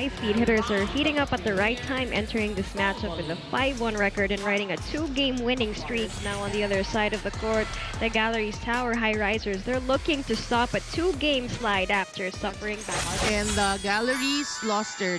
High Speed Hitters are heating up at the right time, entering this matchup with a 5-1 record and riding a 2-game winning streak. Now on the other side of the court, the Galeries Tower Highrisers, they're looking to stop a 2-game slide after suffering back. And the Galleries lost their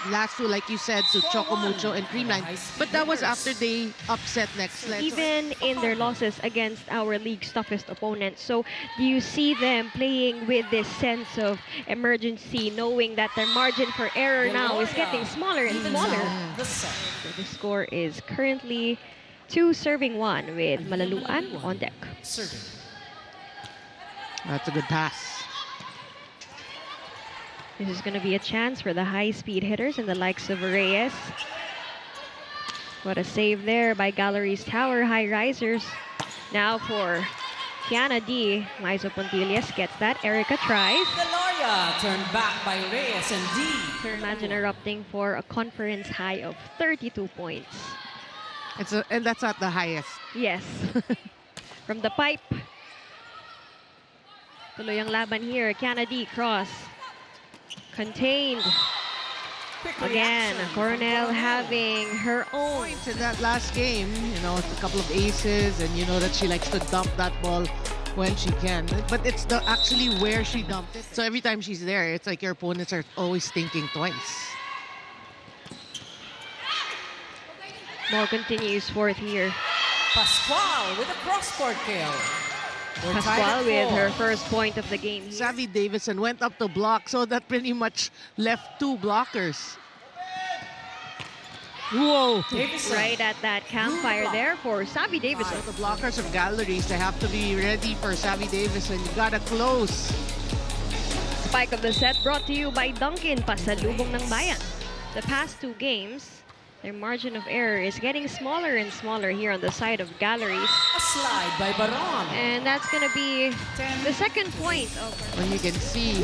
last two, like you said, to Chocomucho and Creamline. But that was after they upset next. Even in their losses against our league's toughest opponents. So do you see them playing with this sense of emergency, knowing that their margin for error now is getting smaller and smaller? So the score is currently 2-1 with Malaluan on deck. That's a good pass. This is going to be a chance for the high-speed hitters and the likes of Reyes. What a save there by Galeries Tower Highrisers. Now for Kiana D. Maizo Pontillas gets that. Erica tries. Galoria turned back by Reyes and D. Imagine erupting for a conference high of 32 points. And that's at the highest. Yes. From the pipe. Tuloy ang laban here. Kiana D. cross. Contained. Again, Coronel having her own. Points in that last game, you know, it's a couple of aces, and you know that she likes to dump that ball when she can. But it's actually where she dumped it. So every time she's there, it's like your opponents are always thinking twice. Ball continues fourth here. Pascual with a cross-court kill. Pascual with her first point of the game here. Savvy Davison went up to block, so that pretty much left two blockers. Whoa! Davison. Right at that campfire there for Savvy Davison. So the blockers of Galleries, they have to be ready for Savvy Davison. You gotta close. Spike of the set brought to you by Dunkin' Pasalubong ng Bayan. The past 2 games, their margin of error is getting smaller and smaller here on the side of Galleries. A slide by Baron. And that's going to be the second point of... When you can see,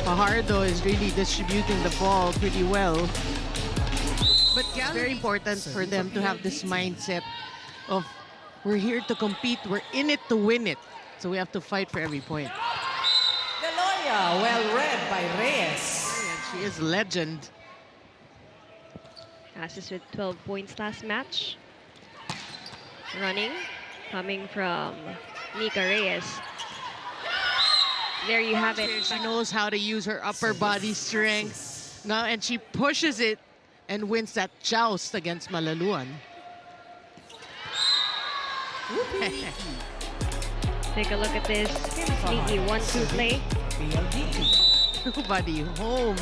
Fajardo is really distributing the ball pretty well. But it's very important for them to have this mindset of, we're here to compete, we're in it to win it. So we have to fight for every point. Galoria, well read by Reyes. And she is legend. Assist with 12 points last match. Running, coming from Nika Reyes. There you have it. She knows how to use her upper body strength. Now, and she pushes it and wins that joust against Malaluan. Take a look at this sneaky 1-2 play. PLDT. Nobody home.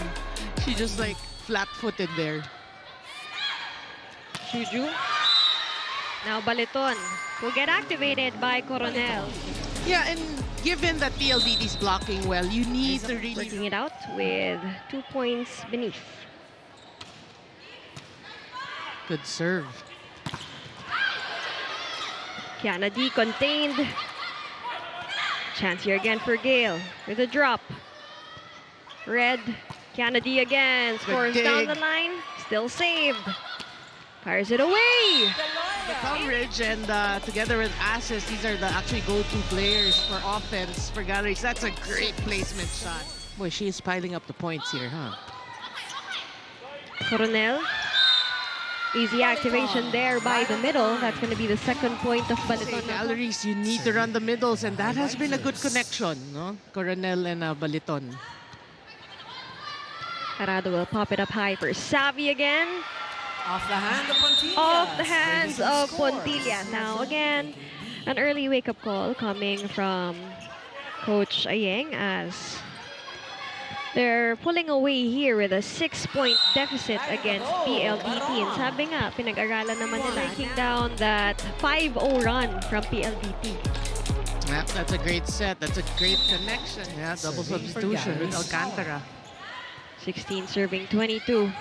She just like flat-footed there. Juju. Now Baliton will get activated by Coronel. Yeah, and given that PLDT is blocking well, you need to really... Working it out with 2 points beneath. Good serve. Kiana D contained. Chance here again for Gale with a drop. Red. Kiana D again. Scores down the line. Still saved. Fires it away. The coverage and together with Asses, these are the actually go-to players for offense for Galleries. That's a great placement shot. Boy, she is piling up the points here, huh? Coronel. Easy activation there by the middle. That's going to be the second point of Baliton. Galleries, you need to run the middles, and that has been a good connection, no? Coronel and Baliton. Arado will pop it up high for Savvy again. Off the hand of Pontillas. Off the hands of Pontillas. Now again, an early wake-up call coming from Coach Ayeng as they're pulling away here with a 6-point deficit against PLDT. And sabi nga, pinag-aralan naman nila, breaking down that 5-0 run from PLDT. Yeah, that's a great set. That's a great connection. Yeah, double substitution with Alcantara. 16 serving 22.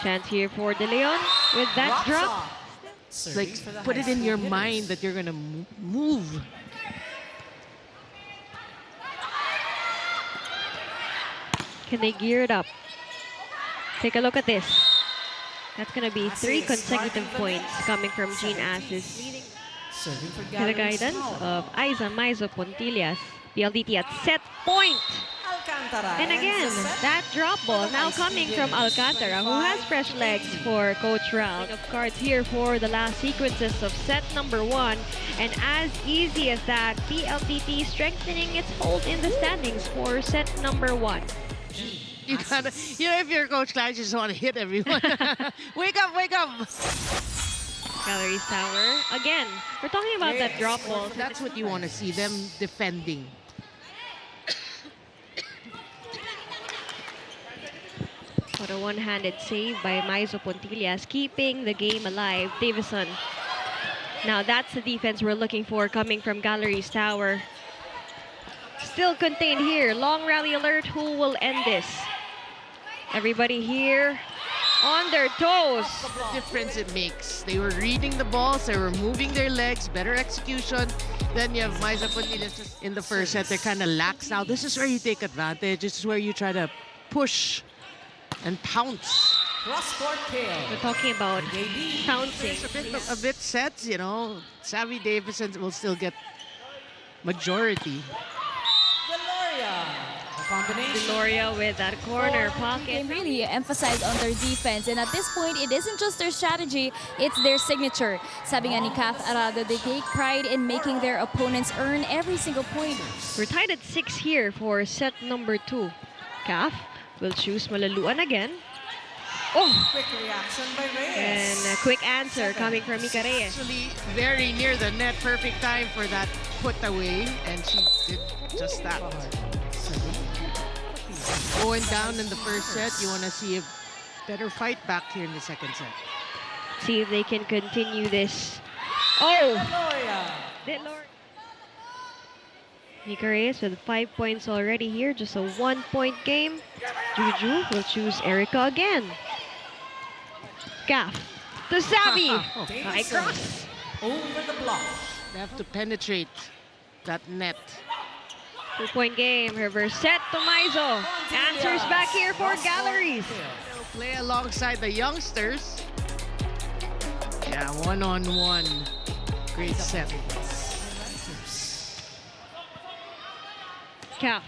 Chance here for De Leon with that drop. Like, put it in your mind that you're gonna move. Can they gear it up? Take a look at this. That's gonna be 3 consecutive points coming from Jean Assis. To the guidance of Aiza Maizo Pontillas. PLDT at set point. Alcantara. And again, ends the set. that drop ball For the now High coming Speed from Hitters, Alcantara, who has 25 fresh to legs 18. for Coach Round. Of cards here for the last sequences of set number 1. And as easy as that, PLDT strengthening its hold in the standings for set number 1. You gotta, you know, if you're Coach Klein, you just want to hit everyone. Wake up, wake up! Galeries Tower. Again, we're talking about that drop ball. That's what you want to see, them defending. What a one-handed save by Maizo Pontillas, keeping the game alive. Davison. Now that's the defense we're looking for coming from Galeries Tower. Still contained here. Long rally alert. Who will end this? Everybody here on their toes. The difference it makes. They were reading the balls, they were moving their legs, better execution. Then you have Maiza Pontillas just in the first set. They're kind of lax now. This is where you take advantage. This is where you try to push and pounce. Cross-court kill. We're talking about pouncing. It's a bit sets, you know. Savvy Davison will still get majority. Deloria. A combination. Deloria with that corner pocket. They really emphasize on their defense, and at this point, it isn't just their strategy, it's their signature. Sabi nga ni Kath Arado, they take pride in making their opponents earn every single point. We're tied at 6 here for set number 2. Kath will choose Malaluan again. Oh! Quick reaction by Reyes. And a quick answer coming from Mika Reyes. Actually, very near the net. Perfect time for that put away, and she did just that. Going down in the first set, you want to see a better fight back here in the second set. See if they can continue this. Oh! Deloria. Deloria. Mika Reyes with 5 points already here. Just a 1-point game. Juju will choose Erica again. Gaff. To Savvy. High cross. Over the block. They have to penetrate that net. 2-point game. Reverse set to Maizo. Answers back here for Galleries. They'll play alongside the youngsters. Yeah, one-on-one. Great set. Calf.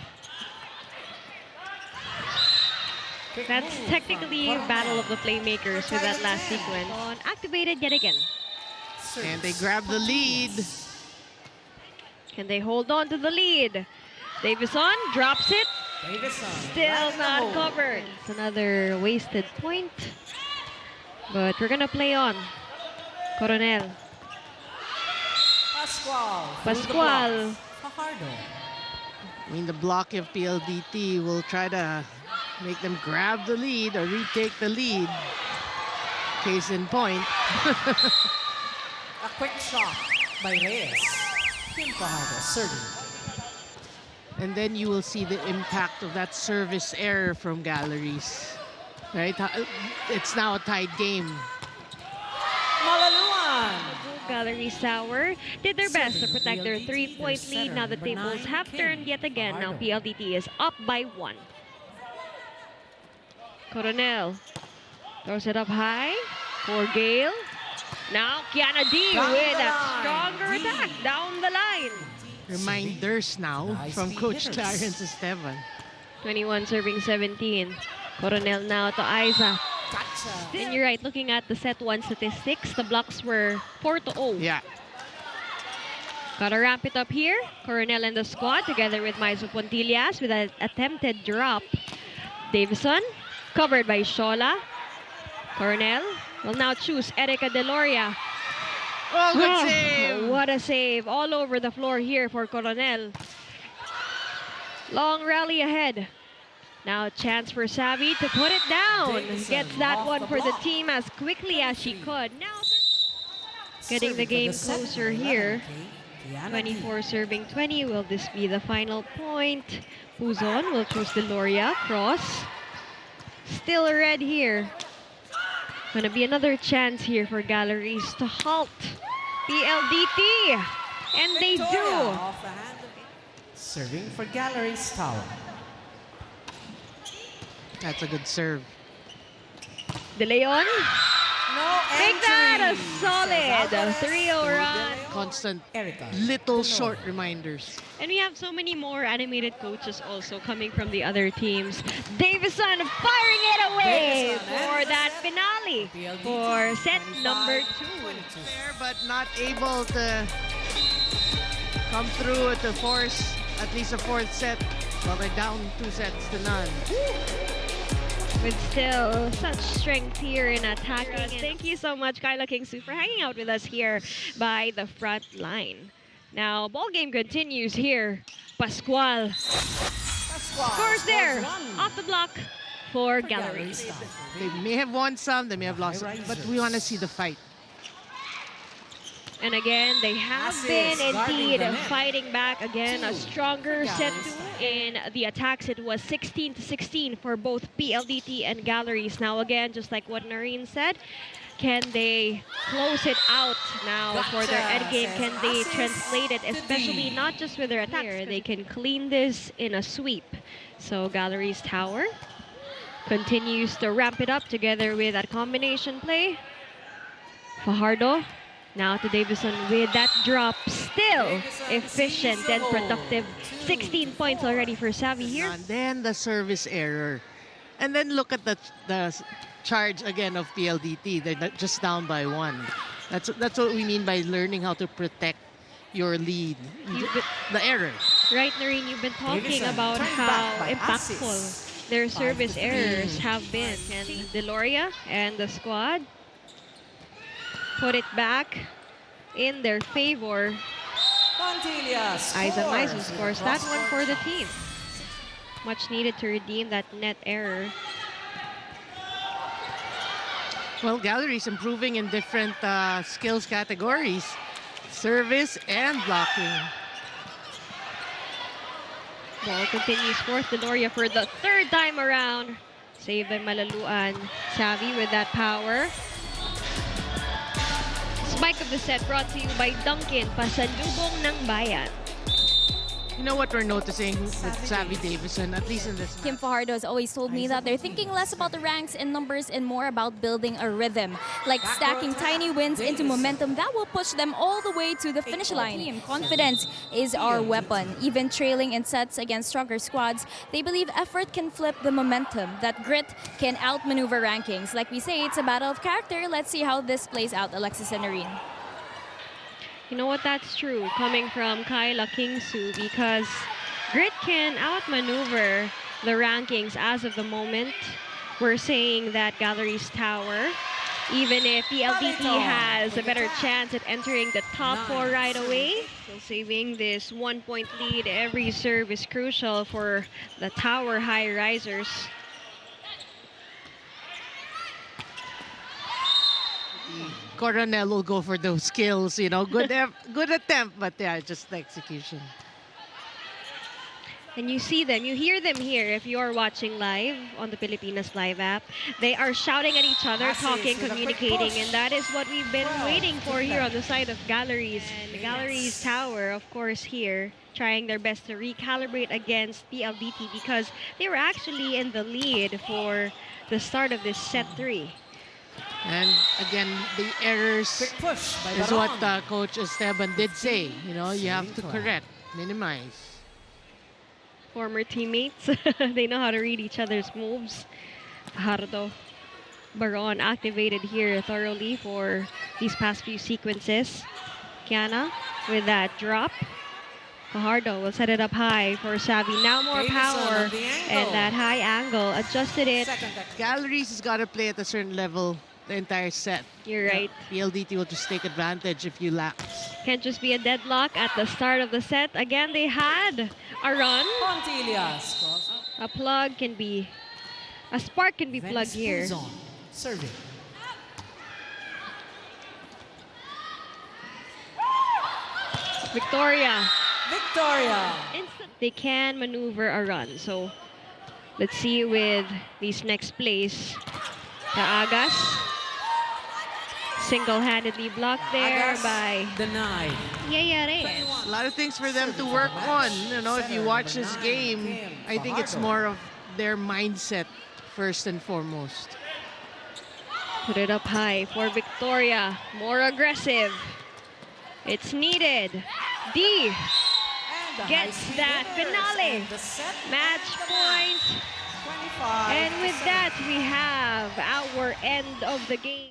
That's technically battle of the playmakers with that last sequence. Activated yet again. And they grab the lead. Can they hold on to the lead? Davison drops it. Davison. Still not covered. It's another wasted point. But we're gonna play on. Coronel. Pascual. Pascual. Fajardo. I mean, the block of PLDT will try to make them grab the lead or retake the lead. Case in point. A quick shot by Reyes. Kim Fajardo serving. And then you will see the impact of that service error from Galleries. Right? It's now a tied game. Malaluan. Galeries Tower did their best to protect their 3-point lead. Now the tables have turned yet again. Now PLDT is up by 1. Coronel throws it up high for Gale. Now Kiana D Down with the a line. stronger D. attack down the line. Reminders now High from Speed Coach Hitters. Clarence Esteban. 21 serving 17. Coronel now to Aiza. Gotcha. And you're right, looking at the set 1 statistics, the blocks were 4-0. Yeah. Gotta ramp it up here. Coronel and the squad together with Maizo Pontillas with an attempted drop. Davison covered by Shola. Coronel will now choose Erica Deloria. Oh, good save! What a save. All over the floor here for Coronel. Long rally ahead. Now a chance for Savvy to put it down. Davison Gets that off one the for the block. team as quickly as she could. Now getting the Serving for game set closer 11, here. Kiana D. 24 serving 20. Will this be the final point? Puzon will choose Deloria. Cross. Still a red here. Gonna be another chance here for Galleries to halt PLDT. And they Victoria do. off the hand of serving for Galeries Tower. That's a good serve. De Leon Make that a entry. solid Says 3-0 run. Constant Erica. little short reminders. And we have so many more animated coaches also coming from the other teams. Davison firing it away Davison for ends the that set. finale PLDT, for set 25, number 2. 22. There, but not able to come through to force at least a fourth set. Well, they're down 2-0. With still such strength here in attacking. Thank you so much, Kyla Kingsu, for hanging out with us here by the front line. Now, ball game continues here. Pascual scores there, off the block for Galeries. They may have won some, they may have lost some, but we want to see the fight. And again, they have been indeed fighting back again. A stronger set two in the attacks. It was 16-16 for both PLDT and Galeries. Now again, just like what Noreen said, can they close it out now for their end game? Can they translate it, especially not just with their attacks? They can clean this in a sweep. So Galeries Tower continues to ramp it up together with that combination play. Fajardo. Now to Davison with that drop, still efficient and productive. 16 points already for Savvy here. And then the service error. And then look at the charge again of PLDT. They're not just down by 1. That's what we mean by learning how to protect your lead. The error. Right, Noreen, you've been talking Davison about turned how back by impactful assist. their service 5-3. errors have been. And Deloria and the squad put it back in their favor. Aiza Maizu scores that one for the team. Much needed to redeem that net error. Well, Galleries improving in different skills categories. Service and blocking. Ball continues fourth. Deloria for the third time around. Saved by Malaluan. Savvy with that power. Spike of the set brought to you by Dunkin, Pasalubong ng Bayan. You know what we're noticing with Savvy Davison, at least in this Kim Fajardo has always told me that they're thinking less about the ranks and numbers and more about building a rhythm, like stacking tiny wins into momentum that will push them all the way to the finish line. Confidence is our weapon. Even trailing in sets against stronger squads, they believe effort can flip the momentum, that grit can outmaneuver rankings. Like we say, it's a battle of character. Let's see how this plays out, Alexis and Noreen. You know what, that's true, coming from Kyla Kingsu, because grit can outmaneuver the rankings as of the moment. We're saying that Galeries Tower, even if PLDT has a better chance at entering the top 4 right away, so saving this 1-point lead, every serve is crucial for the Tower Highrisers. Coronel will go for those skills, you know, good attempt, but yeah, just the execution. And you see them, you hear them here if you are watching live on the Pilipinas Live app. They are shouting at each other, talking, communicating, and that is what we've been waiting for here on the side of Galeries. And the Galeries Tower, of course, here, trying their best to recalibrate against PLDT because they were actually in the lead for the start of this set 3. And again, the errors is what Coach Esteban did say. You know, you have to correct, minimize. Former teammates, they know how to read each other's moves. Fajardo, Baron activated here thoroughly for these past few sequences. Kiana with that drop. Fajardo will set it up high for Savvy. Now more power and that high angle. Adjusted it. Galleries has got to play at a certain level the entire set. You're right. PLDT will just take advantage if you laps. Can't just be a deadlock at the start of the set. Again, they had a run. A plug can be, a spark can be plugged here. Serving. Victoria. Victoria. They can maneuver a run. So let's see with these next plays. The Agas. Single-handedly blocked there by denied. Yaya Reyes. A lot of things for them to work on. You know, if you watch this game, I think it's more of their mindset first and foremost. Put it up high for Victoria. More aggressive. It's needed. D And the gets High Speed that Hitters finale. and the set Match and the point. 25 And with to that, we have our end of the game.